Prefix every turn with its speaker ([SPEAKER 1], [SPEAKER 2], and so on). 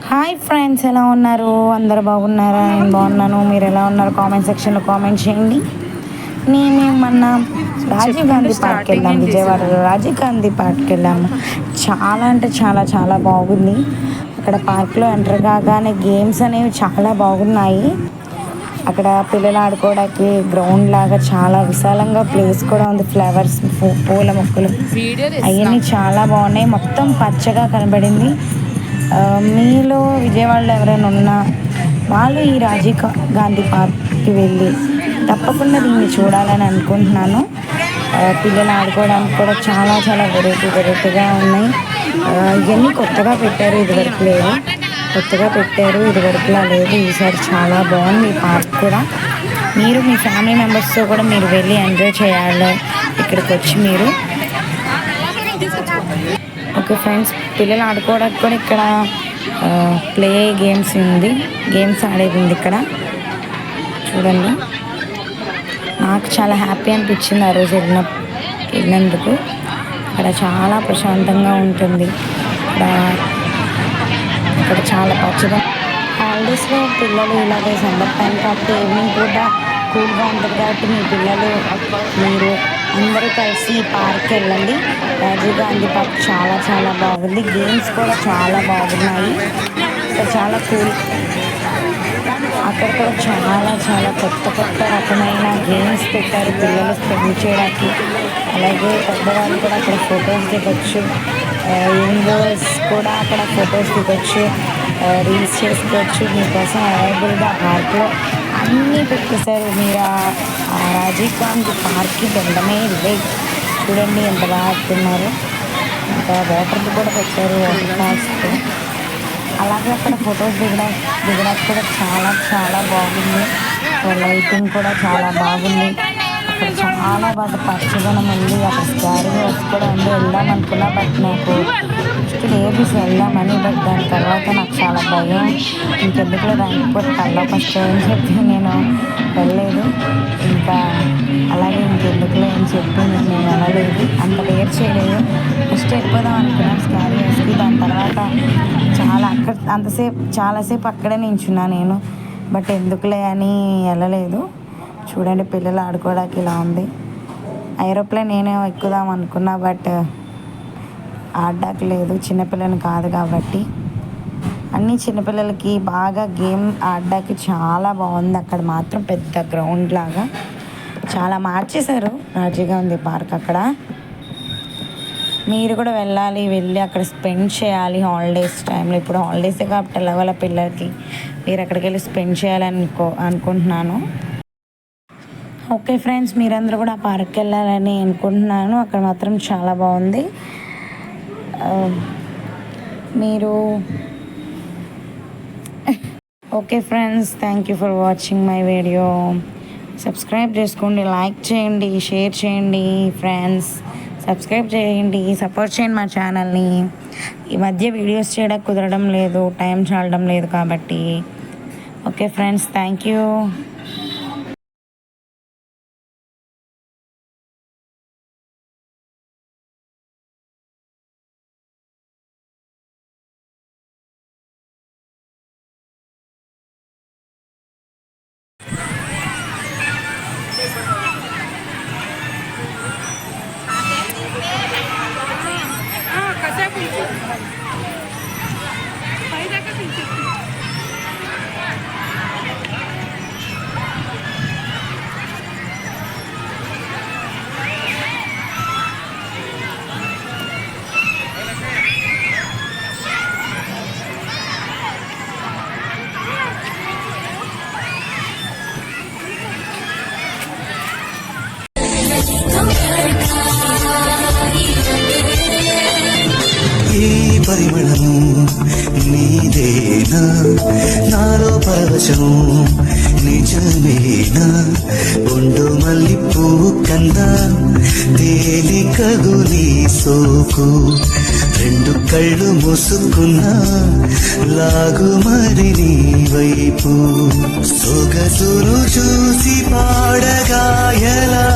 [SPEAKER 1] Hi friends, ఎలా ఉన్నారు? అందరు బాగున్నారా? నేను బాగున్నాను. మీరు ఎలా ఉన్నారు? కామెంట్ సెక్షన్లో కామెంట్ చేయండి. మొన్న రాజీవ్ గాంధీ పార్క్కి వెళ్ళాము. విజయవాడలో రాజీవ్ గాంధీ పార్క్కి వెళ్ళాము. చాలా అంటే చాలా చాలా బాగుంది. అక్కడ పార్క్లో ఎంటర్ కాగానే గేమ్స్ అనేవి చాలా బాగున్నాయి. అక్కడ పిల్లలు ఆడుకోవడానికి గ్రౌండ్ లాగా చాలా విశాలంగా ప్లేస్ కూడా ఉంది. ఫ్లవర్స్, పూల మొక్కలు అవన్నీ చాలా బాగున్నాయి. మొత్తం పచ్చగా కనబడింది. మీలో విజయవాడలో ఎవరైనా ఉన్నా వాళ్ళు ఈ రాజీవ్ గాంధీ పార్క్కి వెళ్ళి తప్పకుండా దీన్ని చూడాలని అనుకుంటున్నాను. పిల్లలు ఆడుకోవడానికి కూడా చాలా చాలా వెరైటీగా ఉన్నాయి. ఇవన్నీ కొత్తగా పెట్టారు, ఇదివరకు లేదు. కొత్తగా పెట్టారు, ఇదివరకులా లేదు. ఈసారి చాలా బాగుంది ఈ పార్క్ కూడా. మీరు మీ ఫ్యామిలీ మెంబర్స్తో కూడా మీరు వెళ్ళి ఎంజాయ్ చేయాలి ఇక్కడికి వచ్చి మీరు. ఓకే ఫ్రెండ్స్, పిల్లలు ఆడుకోవడానికి కూడా ఇక్కడ ప్లే గేమ్స్ ఉంది. గేమ్స్ ఆడేది ఉంది ఇక్కడ. చూడండి, నాకు చాలా హ్యాపీ అనిపించింది ఆ రోజు వెళ్ళినందుకు. అక్కడ చాలా ప్రశాంతంగా ఉంటుంది. ఇక్కడ చాలా పచ్చగా. హాలిడేస్లో పిల్లలు ఇలాగే సమ్మర్ టైం కాబట్టి ఈవినింగ్ కూడా కూల్గా ఉంటుంది కాబట్టి మీ పిల్లలు మీరు అందరూ కలిసి పార్క్ వెళ్ళండి. రాజీవ్ గాంధీ పార్క్ చాలా చాలా బాగుంది. గేమ్స్ కూడా చాలా బాగున్నాయి. ఇక్కడ చాలా కూల్. అక్కడ కూడా చాలా చాలా కొత్త రకమైన గేమ్స్ పెట్టారు పిల్లలు స్పెండ్ చేయడానికి. అలాగే పెద్దవాళ్ళు కూడా అక్కడ ఫొటోస్ దిగొచ్చు. యంగ్ గర్ల్స్ కూడా అక్కడ ఫొటోస్ దిగొచ్చు, రీల్స్ చేసుకోవచ్చు. మీకోసం అవైలబుల్గా పార్క్లో అన్నీ పెట్టేశారు. మీరు ఆ రాజీవ్ గాంధీ పార్క్కి వెళ్ళడమే లేదు. చూడండి ఎంత బాగా ఆడుతున్నారు. ఇంకా వాటర్ది కూడా పెట్టారు, వాటర్ ఫాల్స్. అలాగే అక్కడ ఫొటోస్ దిగడానికి కూడా చాలా చాలా బాగుంది. లైటింగ్ కూడా చాలా బాగుంది. అక్కడ చాలా బాగా పచ్చదనం ఉంది. అక్కడ స్కారీస్ కూడా ఉంది. వెళ్దాం అనుకున్నా, బట్ నాకు లేదు వెళ్దామని. బట్ దాని తర్వాత నాకు చాలా భయం. ఇంకెందుకులో రాకపోతే కల్లోకి వస్తాయని చెప్పి నేను వెళ్ళలేదు. ఇంకా అలాగే ఇంకెందుకులో అని చెప్పి నేను వెళ్ళలేదు. అంత డేర్ చేయలేదు. ఫస్ట్ వెళ్ళిపోదాం అనుకున్నాను స్కారీస్కి. దాని తర్వాత చాలాసేపు అక్కడే నించున్నా నేను. బట్ ఎందుకులే అని వెళ్ళలేదు. చూడండి, పిల్లలు ఆడుకోవడానికి ఇలా ఉంది. ఏరోప్లేన్ నేనే ఎక్కుదాం అనుకున్నా, బట్ ఆడడానికి లేదు. చిన్నపిల్లని కాదు కాబట్టి. అన్నీ చిన్నపిల్లలకి బాగా గేమ్ ఆడడానికి చాలా బాగుంది. అక్కడ మాత్రం పెద్ద గ్రౌండ్ లాగా చాలా మార్చేశారు రాజీవ్ గాంధీ పార్క్. అక్కడ మీరు కూడా వెళ్ళి అక్కడ స్పెండ్ చేయాలి హాలిడేస్ టైంలో. ఇప్పుడు హాలిడేసే కాబట్టి వాళ్ళ పిల్లలకి మీరు అక్కడికి వెళ్ళి స్పెండ్ చేయాలని అనుకుంటున్నాను. ఓకే ఫ్రెండ్స్, మీరందరూ కూడా ఆ పార్క్కి వెళ్ళాలని అనుకుంటున్నాను. అక్కడ మాత్రం చాలా బాగుంది. మీరు okay friends, thank you for watching my video. Subscribe చేసుకోండి, లైక్ చేయండి, షేర్ చేయండి. ఫ్రెండ్స్, సబ్స్క్రైబ్ చేయండి, సపోర్ట్ చేయండి మా ఛానల్ని. ఈ మధ్య వీడియోస్ చేయడానికి కుదరడం లేదు, టైం చాలడం లేదు కాబట్టి. Okay friends, thank you.
[SPEAKER 2] పరిమళము నీదేనా, నాలో పరవశము నిజమేనా. ఒండు మల్లి పువ్వు కన్నా తేలికగు నీ సోకు. రెండు కళ్ళు మూసుకున్నా లాగు మరి నీ వైపు. సొగసును చూసి పాడగా ఎలా